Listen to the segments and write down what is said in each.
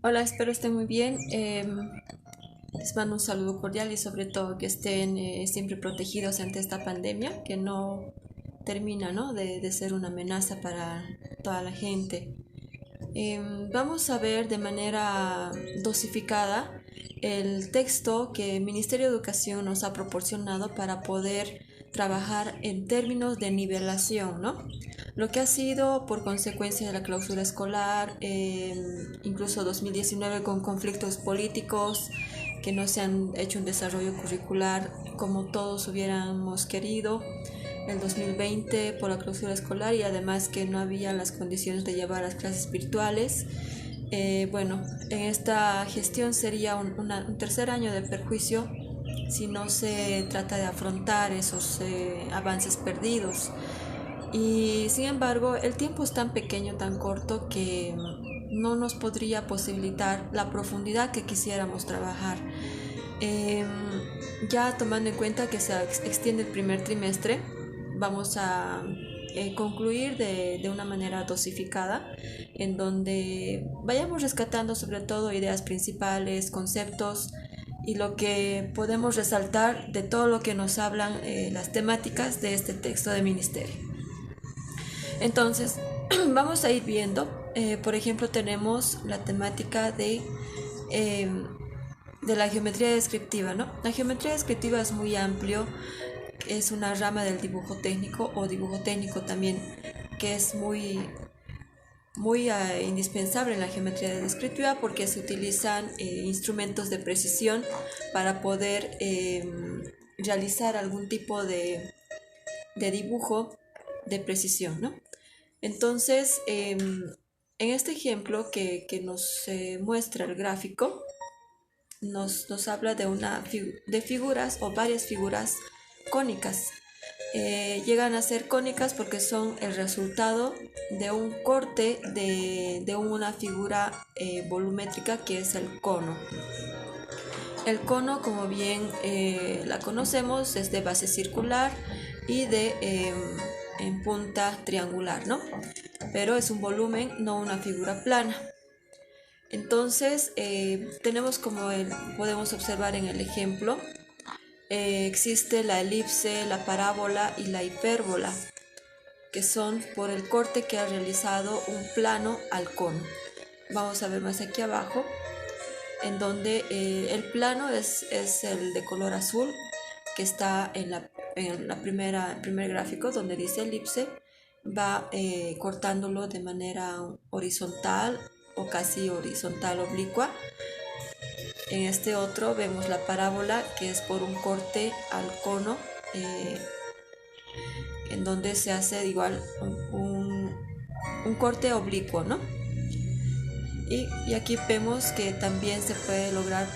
Hola, espero estén muy bien. Les mando un saludo cordial y sobre todo que estén siempre protegidos ante esta pandemia que no termina, ¿no? de ser una amenaza para toda la gente. Vamos a ver de manera dosificada el texto que el Ministerio de Educación nos ha proporcionado para poder trabajar en términos de nivelación, ¿no? Lo que ha sido por consecuencia de la clausura escolar, incluso 2019 con conflictos políticos que no se han hecho un desarrollo curricular como todos hubiéramos querido, el 2020 por la clausura escolar y además que no había las condiciones de llevar las clases virtuales. Bueno, en esta gestión sería un tercer año de perjuicio si no se trata de afrontar esos avances perdidos. Y sin embargo, el tiempo es tan pequeño, tan corto, que no nos podría posibilitar la profundidad que quisiéramos trabajar. Eh, ya tomando en cuenta que se extiende el primer trimestre, vamos a concluir de una manera dosificada, en donde vayamos rescatando sobre todo ideas principales, conceptos y lo que podemos resaltar de todo lo que nos hablan las temáticas de este texto de ministerio. Entonces, vamos a ir viendo, por ejemplo, tenemos la temática eh, de la geometría descriptiva, ¿no? La geometría descriptiva es muy amplio, es una rama del dibujo técnico o dibujo técnico también, que es muy indispensable en la geometría descriptiva porque se utilizan instrumentos de precisión para poder realizar algún tipo de dibujo de precisión, ¿no? Entonces, en este ejemplo que nos muestra el gráfico, nos habla de figuras o varias figuras cónicas. Llegan a ser cónicas porque son el resultado de un corte de una figura volumétrica que es el cono. El cono, como bien la conocemos, es de base circular y en punta triangular, ¿no? Pero es un volumen, no una figura plana. Entonces, tenemos podemos observar en el ejemplo, existe la elipse, la parábola y la hipérbola, que son por el corte que ha realizado un plano al cono. Vamos a ver más aquí abajo, en donde el plano es el de color azul, que está el primer gráfico, donde dice elipse, va cortándolo de manera horizontal o casi horizontal oblicua. En este otro vemos la parábola, que es por un corte al cono, eh, en donde se hace igual un corte oblicuo, ¿no? Y aquí vemos que también se puede lograr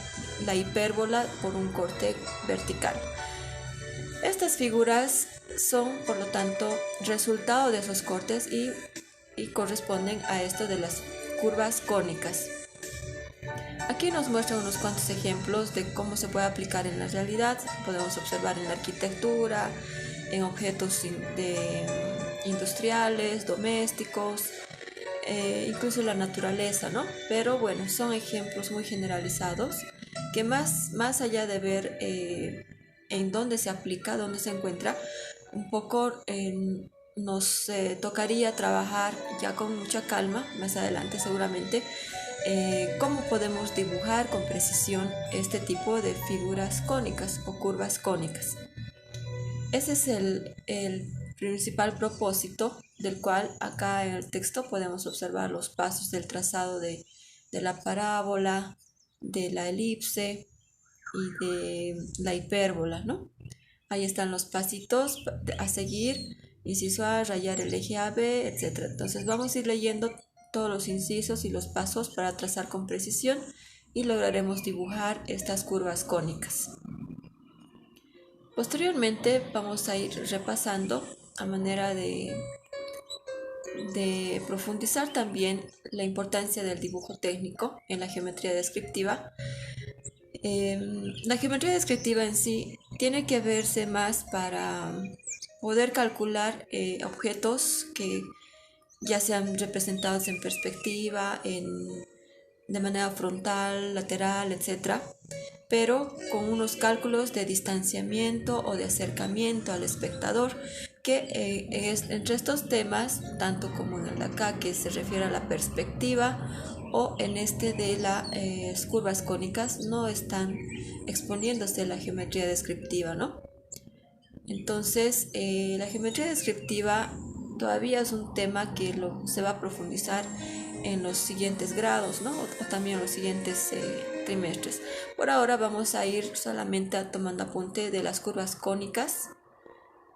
la hipérbola por un corte vertical. Estas figuras son, por lo tanto, resultado de esos cortes y corresponden a esto de las curvas cónicas. Aquí nos muestra unos cuantos ejemplos de cómo se puede aplicar en la realidad. Podemos observar en la arquitectura, en objetos industriales, domésticos, incluso la naturaleza, ¿no? Pero bueno, son ejemplos muy generalizados que más allá de ver en dónde se aplica, dónde se encuentra, un poco nos tocaría trabajar ya con mucha calma, más adelante seguramente, cómo podemos dibujar con precisión este tipo de figuras cónicas o curvas cónicas. Ese es el principal propósito del cual acá en el texto podemos observar los pasos del trazado de la parábola, de la elipse y de la hipérbola, ¿no? Ahí están los pasitos a seguir, inciso A, rayar el eje AB, etc. Entonces vamos a ir leyendo todos los incisos y los pasos para trazar con precisión y lograremos dibujar estas curvas cónicas. Posteriormente vamos a ir repasando a manera de profundizar también la importancia del dibujo técnico en la geometría descriptiva. La geometría descriptiva en sí tiene que verse más para poder calcular objetos que ya sean representados en perspectiva, de manera frontal, lateral, etc., pero con unos cálculos de distanciamiento o de acercamiento al espectador, que entre estos temas, tanto como en el de acá que se refiere a la perspectiva, o en este de las curvas cónicas, no están exponiéndose la geometría descriptiva, ¿no? Entonces, la geometría descriptiva todavía es un tema que se va a profundizar en los siguientes grados, ¿no? O también en los siguientes trimestres. Por ahora vamos a ir solamente tomando apunte de las curvas cónicas,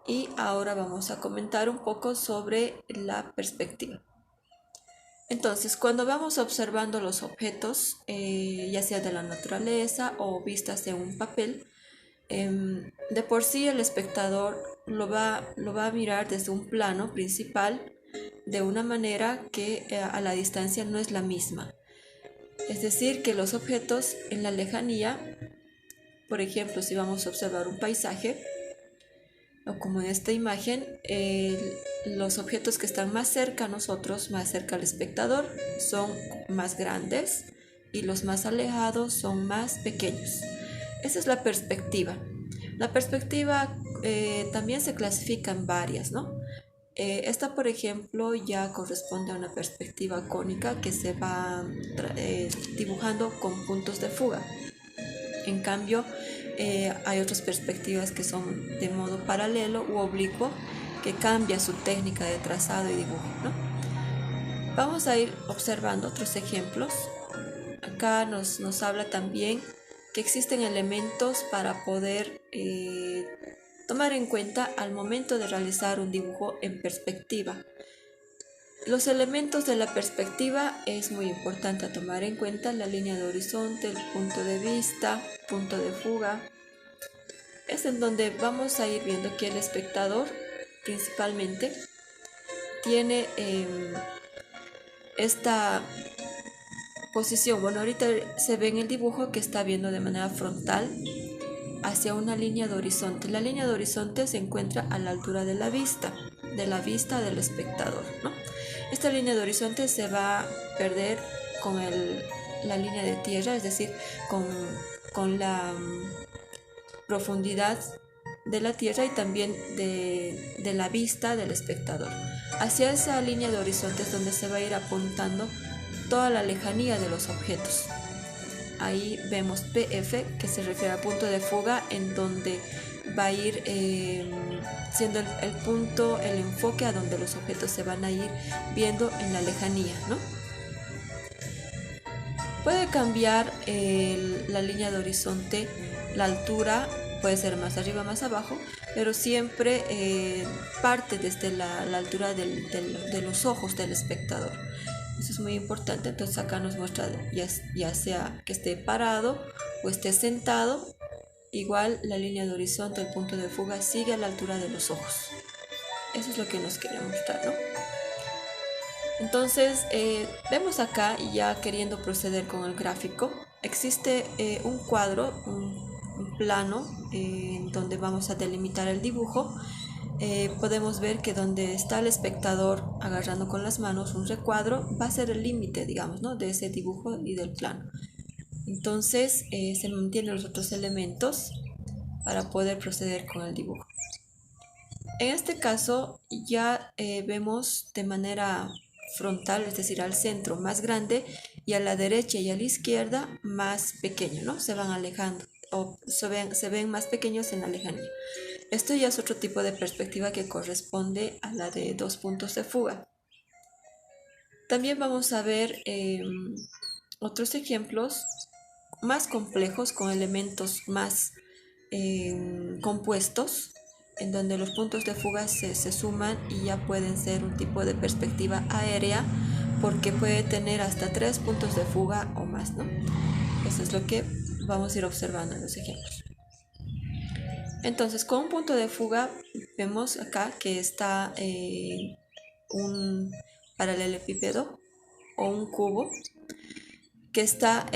y ahora vamos a comentar un poco sobre la perspectiva. Entonces, cuando vamos observando los objetos, ya sea de la naturaleza o vistas en un papel, de por sí el espectador lo va a mirar desde un plano principal de una manera que a la distancia no es la misma. Es decir, que los objetos en la lejanía, por ejemplo, si vamos a observar un paisaje, o como en esta imagen, los objetos que están más cerca a nosotros, más cerca al espectador, son más grandes y los más alejados son más pequeños. Esa es la perspectiva. La perspectiva también se clasifica en varias, ¿no? Esta, por ejemplo, ya corresponde a una perspectiva cónica que se va dibujando con puntos de fuga. En cambio, hay otras perspectivas que son de modo paralelo u oblicuo, que cambia su técnica de trazado y dibujo, ¿no? Vamos a ir observando otros ejemplos. Acá nos habla también que existen elementos para poder tomar en cuenta al momento de realizar un dibujo en perspectiva. Los elementos de la perspectiva es muy importante a tomar en cuenta: la línea de horizonte, el punto de vista, punto de fuga. Es en donde vamos a ir viendo que el espectador principalmente tiene esta posición. Bueno, ahorita se ve en el dibujo que está viendo de manera frontal hacia una línea de horizonte. La línea de horizonte se encuentra a la altura de la vista del espectador, ¿no? Esta línea de horizonte se va a perder con la línea de tierra, es decir, con la profundidad de la tierra y también de la vista del espectador. Hacia esa línea de horizonte es donde se va a ir apuntando toda la lejanía de los objetos. Ahí vemos PF, que se refiere a punto de fuga, en donde va a ir siendo el punto, el enfoque a donde los objetos se van a ir viendo en la lejanía, ¿no? Puede cambiar la línea de horizonte, la altura puede ser más arriba, más abajo, pero siempre parte desde la altura de los ojos del espectador. Eso es muy importante. Entonces acá nos muestra ya sea que esté parado o esté sentado, igual la línea de horizonte, el punto de fuga, sigue a la altura de los ojos. Eso es lo que nos quiere mostrar, ¿no? Entonces vemos acá, ya queriendo proceder con el gráfico, existe un cuadro, un plano donde vamos a delimitar el dibujo. Podemos ver que donde está el espectador agarrando con las manos un recuadro va a ser el límite, digamos, ¿no?, de ese dibujo y del plano. Entonces se mantienen los otros elementos para poder proceder con el dibujo. En este caso ya vemos de manera frontal, es decir, al centro más grande, y a la derecha y a la izquierda más pequeño, ¿no? Se van alejando o se ven más pequeños en la lejanía. Esto ya es otro tipo de perspectiva que corresponde a la de dos puntos de fuga. También vamos a ver otros ejemplos más complejos con elementos más compuestos, en donde los puntos de fuga se suman y ya pueden ser un tipo de perspectiva aérea, porque puede tener hasta 3 puntos de fuga o más, ¿no? Eso es lo que vamos a ir observando en los ejemplos. Entonces, con un punto de fuga vemos acá que está un paralelepípedo o un cubo que está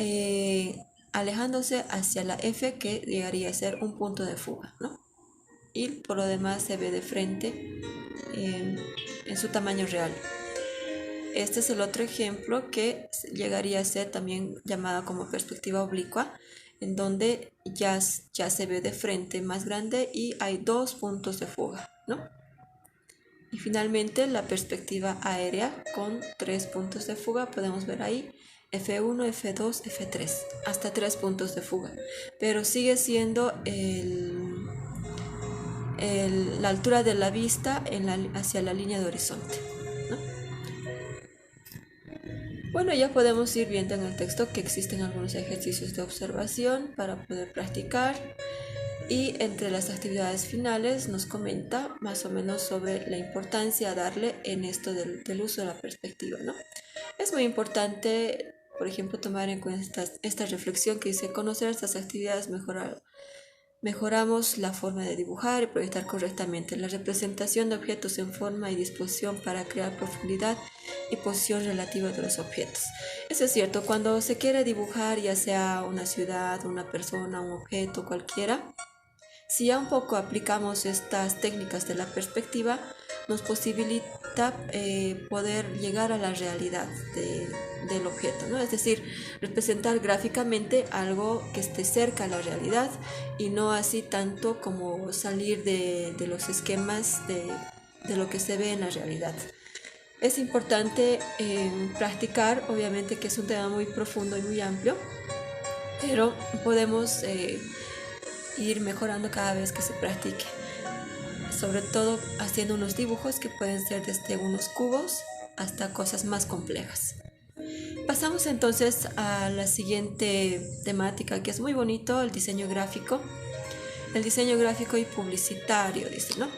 alejándose hacia la F, que llegaría a ser un punto de fuga, ¿no? Y por lo demás se ve de frente en su tamaño real. este es el otro ejemplo que llegaría a ser también llamada como perspectiva oblicua, en donde ya se ve de frente más grande y hay dos puntos de fuga, ¿no? Y finalmente la perspectiva aérea con tres puntos de fuga, podemos ver ahí F1, F2, F3, hasta tres puntos de fuga, pero sigue siendo la altura de la vista hacia la línea de horizonte, ¿no? Bueno, ya podemos ir viendo en el texto que existen algunos ejercicios de observación para poder practicar, y entre las actividades finales nos comenta más o menos sobre la importancia a darle en esto del uso de la perspectiva, ¿no? Es muy importante, por ejemplo, tomar en cuenta esta reflexión que dice: conocer estas actividades mejoramos la forma de dibujar y proyectar correctamente la representación de objetos en forma y disposición para crear profundidad y posición relativa de los objetos. Eso es cierto, cuando se quiere dibujar, ya sea una ciudad, una persona, un objeto, cualquiera, si ya un poco aplicamos estas técnicas de la perspectiva, nos posibilita poder llegar a la realidad del objeto, ¿no? Es decir, representar gráficamente algo que esté cerca a la realidad y no así tanto como salir de los esquemas de lo que se ve en la realidad. Es importante practicar, obviamente que es un tema muy profundo y muy amplio, pero podemos ir mejorando cada vez que se practique, sobre todo haciendo unos dibujos que pueden ser desde unos cubos hasta cosas más complejas. Pasamos entonces a la siguiente temática, que es muy bonito: el diseño gráfico. El diseño gráfico y publicitario, dice, ¿no?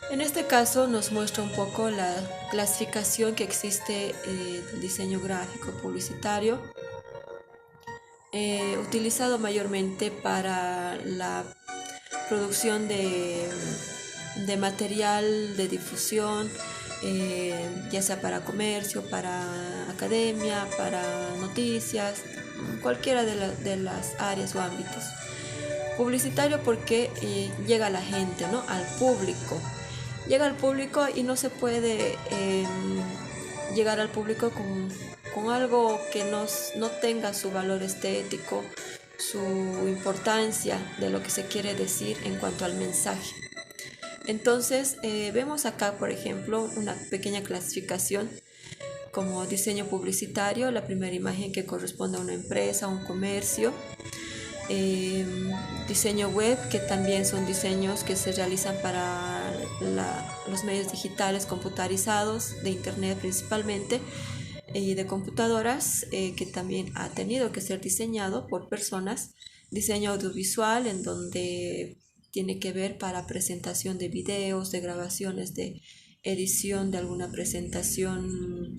En este caso nos muestra un poco la clasificación que existe del diseño gráfico publicitario, utilizado mayormente para la producción de material de difusión, ya sea para comercio, para academia, para noticias, cualquiera de las áreas o ámbitos. Publicitario porque llega a la gente, ¿no? Al público. Llega al público y no se puede llegar al público con algo que no tenga su valor estético, su importancia de lo que se quiere decir en cuanto al mensaje. Entonces vemos acá, por ejemplo, una pequeña clasificación como diseño publicitario: la primera imagen que corresponde a una empresa, a un comercio. Diseño web, que también son diseños que se realizan para los medios digitales computarizados, de internet principalmente, y de computadoras, que también ha tenido que ser diseñado por personas. Diseño audiovisual, en donde tiene que ver para presentación de videos, de grabaciones, de edición de alguna presentación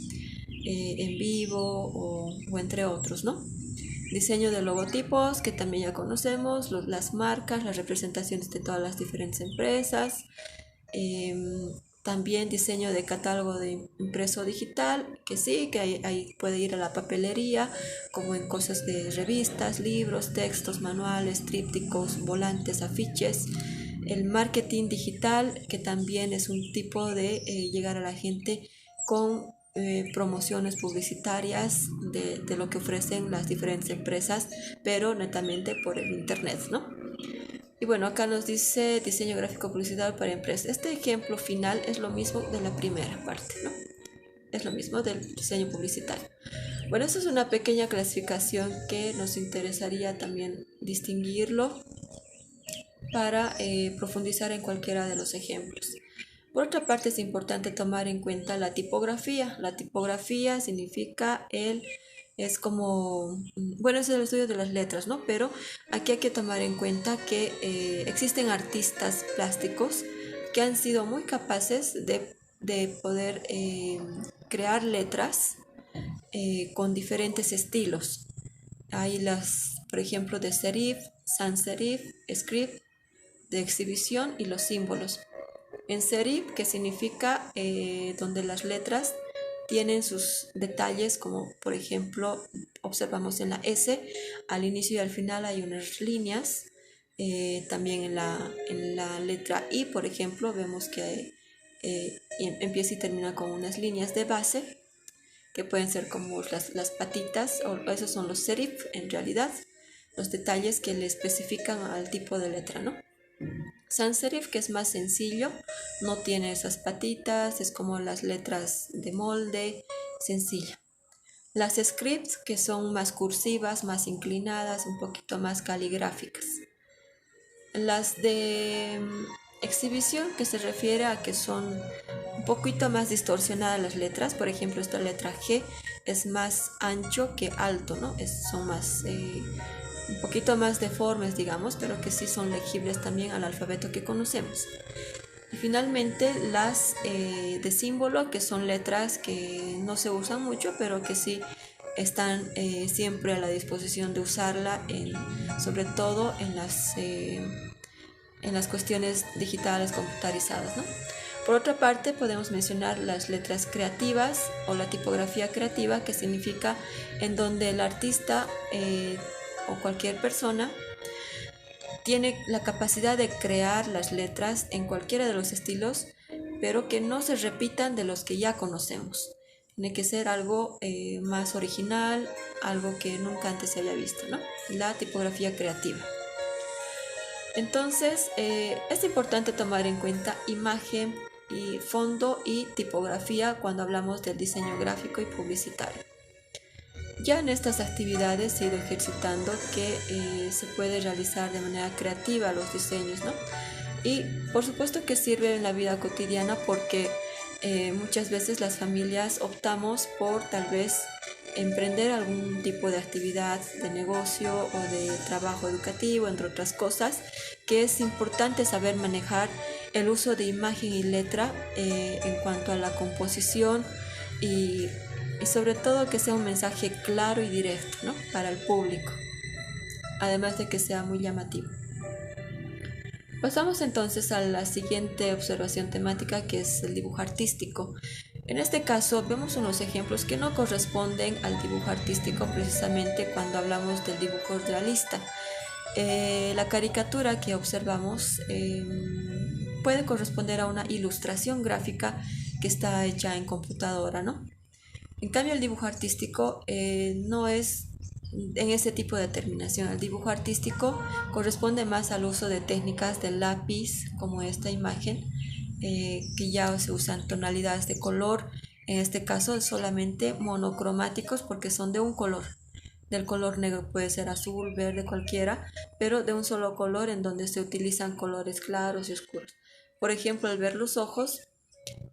en vivo o entre otros, ¿no? Diseño de logotipos, que también ya conocemos, las marcas, las representaciones de todas las diferentes empresas. También diseño de catálogo de impreso digital, que sí, que ahí puede ir a la papelería, como en cosas de revistas, libros, textos, manuales, trípticos, volantes, afiches. El marketing digital, que también es un tipo de llegar a la gente con promociones publicitarias de lo que ofrecen las diferentes empresas, pero netamente por el internet, ¿no? Y bueno, acá nos dice diseño gráfico publicitario para empresas. Este ejemplo final es lo mismo de la primera parte, ¿no? Es lo mismo del diseño publicitario. Bueno, esto es una pequeña clasificación que nos interesaría también distinguirlo para profundizar en cualquiera de los ejemplos. Por otra parte, es importante tomar en cuenta la tipografía. La tipografía significa es como, bueno, es el estudio de las letras, ¿no? Pero aquí hay que tomar en cuenta que existen artistas plásticos que han sido muy capaces de poder crear letras con diferentes estilos. Hay por ejemplo, de serif, sans serif, script, de exhibición, y los símbolos. En serif, que significa donde las letras tienen sus detalles, como por ejemplo observamos en la S, al inicio y al final hay unas líneas. También en la letra I, por ejemplo, vemos que empieza y termina con unas líneas de base. que pueden ser como las patitas, o esos son los serif en realidad, los detalles que le especifican al tipo de letra, ¿no? Sans serif, que es más sencillo, no tiene esas patitas, es como las letras de molde, sencilla. Las scripts, que son más cursivas, más inclinadas, un poquito más caligráficas. Las de exhibición, que se refiere a que son un poquito más distorsionadas las letras. Por ejemplo, esta letra G es más ancho que alto, ¿no? Son más, un poquito más deformes, digamos, pero que sí son legibles también al alfabeto que conocemos. Y finalmente las de símbolo, que son letras que no se usan mucho, pero que sí están siempre a la disposición de usarla, sobre todo en las cuestiones digitales computarizadas, ¿no? Por otra parte, podemos mencionar las letras creativas o la tipografía creativa, que significa en donde el artista o cualquier persona tiene la capacidad de crear las letras en cualquiera de los estilos, pero que no se repitan de los que ya conocemos. Tiene que ser algo más original, algo que nunca antes se había visto, ¿no? La tipografía creativa. Entonces, es importante tomar en cuenta imagen y fondo y tipografía cuando hablamos del diseño gráfico y publicitario. Ya en estas actividades he ido ejercitando que se puede realizar de manera creativa los diseños, ¿no? Y por supuesto que sirve en la vida cotidiana porque muchas veces las familias optamos por tal vez emprender algún tipo de actividad de negocio o de trabajo educativo, entre otras cosas, que es importante saber manejar el uso de imagen y letra en cuanto a la composición y sobre todo que sea un mensaje claro y directo, ¿no? Para el público, además de que sea muy llamativo. Pasamos entonces a la siguiente observación temática, que es el dibujo artístico. En este caso vemos unos ejemplos que no corresponden al dibujo artístico precisamente cuando hablamos del dibujo realista. La caricatura que observamos puede corresponder a una ilustración gráfica que está hecha en computadora, ¿no? En cambio, el dibujo artístico no es en ese tipo de terminación. El dibujo artístico corresponde más al uso de técnicas del lápiz, como esta imagen, que ya se usan tonalidades de color, en este caso solamente monocromáticos porque son de un color. Del color negro, puede ser azul, verde, cualquiera, pero de un solo color, en donde se utilizan colores claros y oscuros. Por ejemplo, al ver los ojos,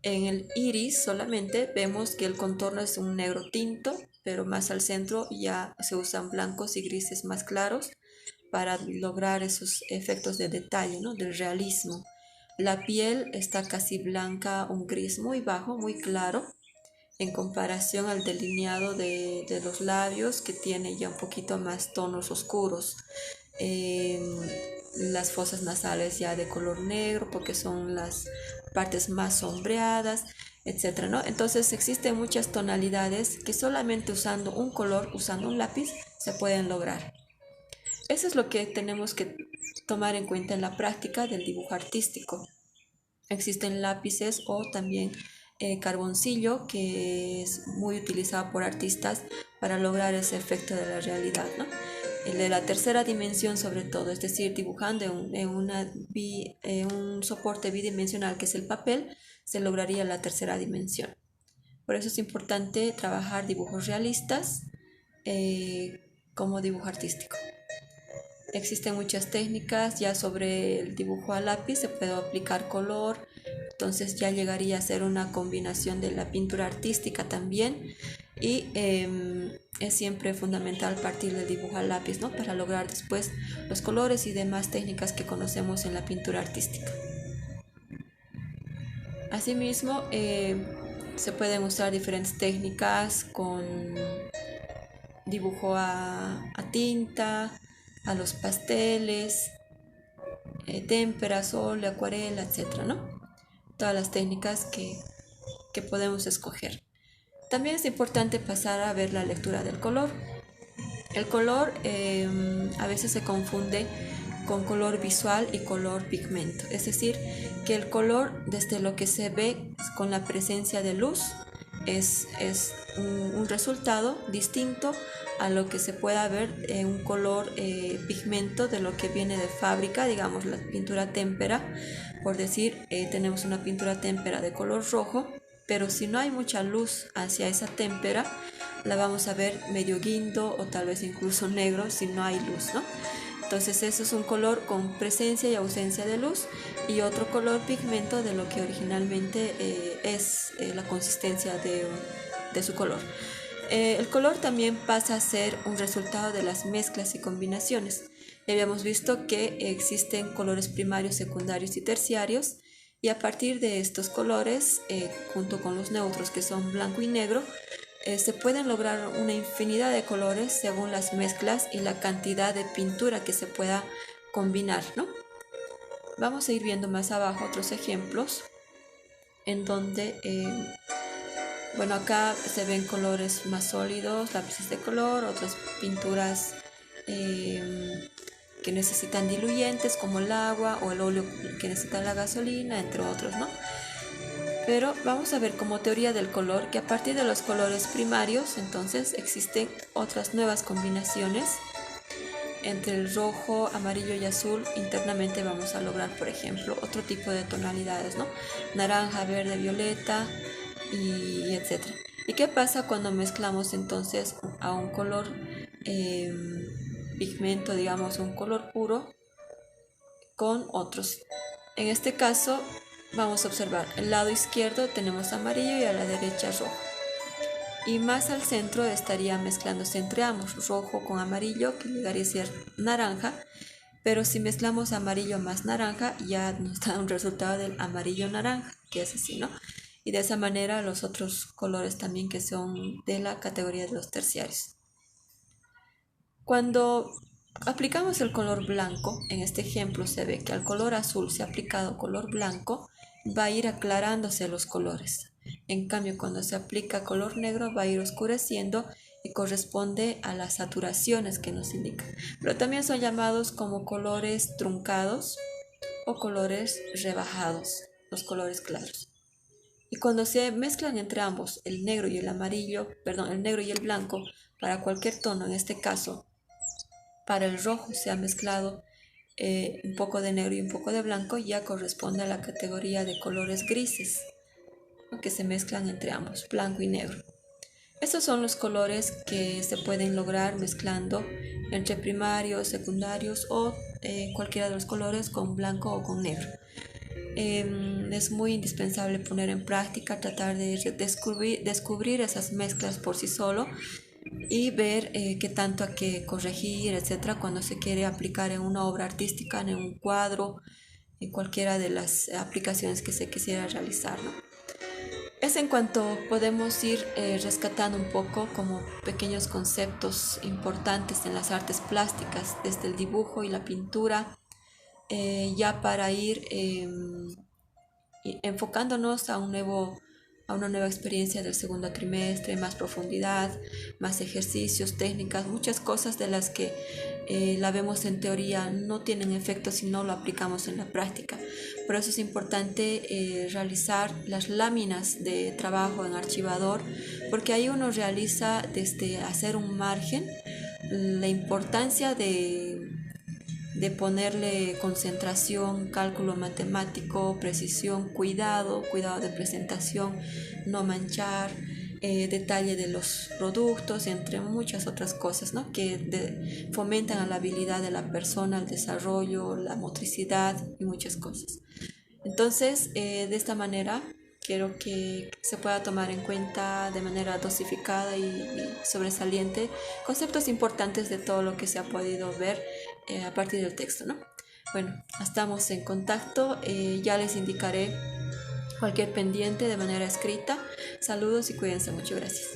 en el iris solamente vemos que el contorno es un negro tinto, pero más al centro ya se usan blancos y grises más claros para lograr esos efectos de detalle, ¿no? Del realismo. La piel está casi blanca, un gris muy bajo, muy claro, en comparación al delineado de los labios, que tiene ya un poquito más tonos oscuros. Las fosas nasales ya de color negro porque son las partes más sombreadas, etcétera, ¿no? Entonces existen muchas tonalidades que solamente usando un color, usando un lápiz, se pueden lograr. Eso es lo que tenemos que tomar en cuenta en la práctica del dibujo artístico. Existen lápices o también carboncillo, que es muy utilizado por artistas para lograr ese efecto de la realidad, ¿no? El de la tercera dimensión sobre todo, es decir, dibujando en un soporte bidimensional que es el papel, se lograría la tercera dimensión. Por eso es importante trabajar dibujos realistas como dibujo artístico. Existen muchas técnicas ya sobre el dibujo a lápiz, se puede aplicar color, entonces ya llegaría a ser una combinación de la pintura artística también, y es siempre fundamental partir del dibujo a lápiz, ¿no? Para lograr después los colores y demás técnicas que conocemos en la pintura artística. Asimismo, se pueden usar diferentes técnicas con dibujo a tinta, a los pasteles, témperas, óleo, acuarela, etc., ¿no? Todas las técnicas que podemos escoger. También es importante pasar a ver la lectura del color. El color a veces se confunde con color visual y color pigmento, es decir, que el color, desde lo que se ve con la presencia de luz, es un resultado distinto a lo que se pueda ver en un color pigmento de lo que viene de fábrica, digamos la pintura témpera. Por decir, tenemos una pintura témpera de color rojo, pero si no hay mucha luz hacia esa témpera, la vamos a ver medio guindo o tal vez incluso negro si no hay luz, ¿no? Entonces eso es un color con presencia y ausencia de luz, y otro color pigmento de lo que originalmente es la consistencia de su color. El color también pasa a ser un resultado de las mezclas y combinaciones. Ya habíamos visto que existen colores primarios, secundarios y terciarios, y a partir de estos colores, junto con los neutros que son blanco y negro, se pueden lograr una infinidad de colores según las mezclas y la cantidad de pintura que se pueda combinar, ¿no? Vamos a ir viendo más abajo otros ejemplos en donde, bueno, acá se ven colores más sólidos, lápices de color, otras pinturas que necesitan diluyentes como el agua o el óleo que necesita la gasolina, entre otros, ¿no? Pero vamos a ver como teoría del color que a partir de los colores primarios entonces existen otras nuevas combinaciones entre el rojo, amarillo y azul. Internamente vamos a lograr, por ejemplo, otro tipo de tonalidades, ¿no? Naranja, verde, violeta y etcétera. ¿Y qué pasa cuando mezclamos entonces a un color pigmento, digamos un color puro, con otros? En este caso vamos a observar, el lado izquierdo tenemos amarillo y a la derecha rojo. Y más al centro estaría mezclándose entre ambos, rojo con amarillo, que llegaría a ser naranja. Pero si mezclamos amarillo más naranja, ya nos da un resultado del amarillo naranja, que es así, ¿no? Y de esa manera los otros colores también que son de la categoría de los terciarios. Cuando aplicamos el color blanco, en este ejemplo se ve que al color azul se ha aplicado color blanco, va a ir aclarándose los colores. En cambio, cuando se aplica color negro va a ir oscureciendo y corresponde a las saturaciones que nos indican. Pero también son llamados como colores truncados o colores rebajados, los colores claros. Y cuando se mezclan entre ambos, el negro y el amarillo, perdón, el negro y el blanco, para cualquier tono, en este caso, para el rojo se ha mezclado un poco de negro y un poco de blanco, ya corresponde a la categoría de colores grises, ¿no? Que se mezclan entre ambos, blanco y negro. Estos son los colores que se pueden lograr mezclando entre primarios, secundarios o cualquiera de los colores con blanco o con negro. Es muy indispensable poner en práctica, tratar de descubrir esas mezclas por sí solo y ver qué tanto hay que corregir, etcétera, cuando se quiere aplicar en una obra artística, en un cuadro, en cualquiera de las aplicaciones que se quisiera realizar, ¿no? Es en cuanto podemos ir rescatando un poco como pequeños conceptos importantes en las artes plásticas, desde el dibujo y la pintura, ya para ir enfocándonos a una nueva experiencia del segundo trimestre, más profundidad, más ejercicios, técnicas, muchas cosas de las que la vemos en teoría no tienen efecto si no lo aplicamos en la práctica. Por eso es importante realizar las láminas de trabajo en archivador, porque ahí uno realiza desde hacer un margen, la importancia de ponerle concentración, cálculo matemático, precisión, cuidado de presentación, no manchar, detalle de los productos, entre muchas otras cosas, ¿no? Que fomentan a la habilidad de la persona, el desarrollo, la motricidad y muchas cosas. Entonces, de esta manera, quiero que se pueda tomar en cuenta de manera dosificada y sobresaliente conceptos importantes de todo lo que se ha podido ver a partir del texto, ¿no? Bueno, estamos en contacto, ya les indicaré cualquier pendiente de manera escrita. Saludos y cuídense mucho, gracias.